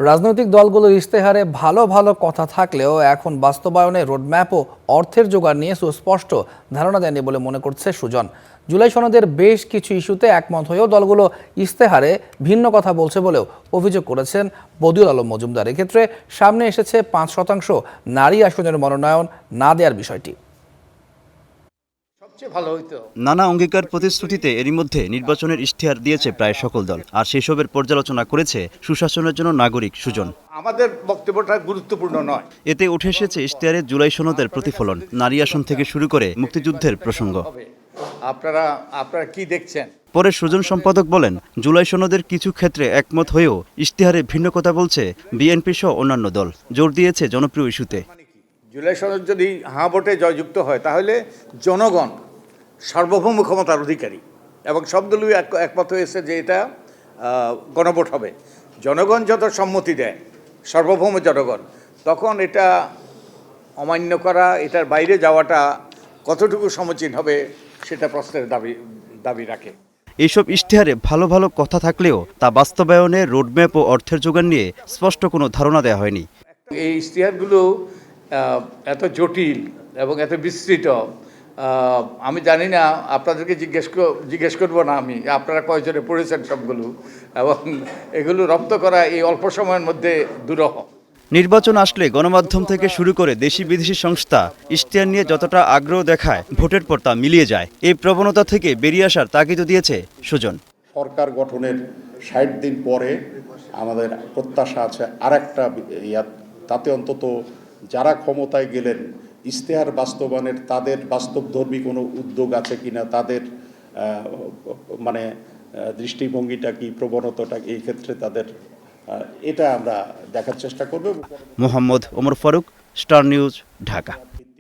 রাজনৈতিক দলগুলোর ইশতেহারে ভালো ভালো কথা থাকলেও এখন বাস্তবায়নে রোডম্যাপ ও অর্থের জোগাড় নিয়ে সুস্পষ্ট ধারণা দেয়নি বলে মনে করছে সুজন। জুলাই সনদের বেশ কিছু ইস্যুতে একমত হয়েও দলগুলো ইশতেহারে ভিন্ন কথা বলছে বলেও অভিযোগ করেছেন বদিউল আলম মজুমদার। এক্ষেত্রে সামনে এসেছে ৫% নারী আসনের মনোনয়ন না দেওয়ার বিষয়টি। নানা অঙ্গীকার প্রতিশ্রুতিতে এরই মধ্যে নির্বাচনের ইশতেহার দিয়েছে প্রায় সকল দল, আর সেসবের পর্যালোচনা করেছে সুশাসনের জন্য নাগরিক সুজন। আমাদের বক্তব্যটা গুরুত্বপূর্ণ নয়। এতে উঠে এসেছে ইশতেহারে জুলাই সনদের প্রতিফলন, নারী আসন থেকে শুরু করে মুক্তিযুদ্ধের প্রসঙ্গ। আপনারা কি দেখছেন? পরে সুজন সম্পাদক বলেন, জুলাই সনদের কিছু ক্ষেত্রে একমত হয়েও ইশতেহারে ভিন্ন কথা বলছে বিএনপি সহ অন্যান্য দল। জোর দিয়েছে জনপ্রিয় ইস্যুতে। জুলাই সনদ যদি হাঁ ভোটে জয়যুক্ত হয় তাহলে জনগণ সার্বভৌম ক্ষমতার অধিকারী, এবং সব দলই একমত হয়েছে যে এটা গণভোট হবে। জনগণ যত সম্মতি দেয়, সার্বভৌম জনগণ, তখন এটা অমান্য করা, এটার বাইরে যাওয়াটা কতটুকু সমীচীন হবে সেটা প্রশ্নের দাবি রাখে। এইসব ইশতেহারে ভালো ভালো কথা থাকলেও তা বাস্তবায়নে রোডম্যাপ ও অর্থের জোগান নিয়ে স্পষ্ট কোনো ধারণা দেওয়া হয়নি। এই ইশতেহারগুলো এত জটিল এবং এত বিস্তৃত, আমি জানি না, আপনাদেরকে জিজ্ঞেস করবো না আমি, আপনারা কয়জনে পড়েছেন সবগুলো, এবং এগুলো রপ্ত করা এই অল্প সময়ের মধ্যে দুরূহ। নির্বাচন আসলে গণমাধ্যম থেকে শুরু করে দেশি বিদেশি সংস্থা ইশতেহার নিয়ে যতটা আগ্রহ দেখায়, ভোটের পর তা মিলিয়ে যায়। এই প্রবণতা থেকে বেরিয়ে আসার তাগিদও দিয়েছে সুজন। সরকার গঠনের ৬০ দিন পরে আমাদের প্রত্যাশা আছে আরেকটা তাতে অন্তত যারা ক্ষমতায় গেলেন ইশতেহার বাস্তবায়নের তাদের বাস্তবধর্মী কোনো উদ্যোগ আছে কিনা, তাদের দৃষ্টিভঙ্গিটা কি, প্রবণতাটা এই ক্ষেত্রে তাদের, এটা আমরা দেখার চেষ্টা করব। Mohammad Omar Faruk, star news, Dhaka.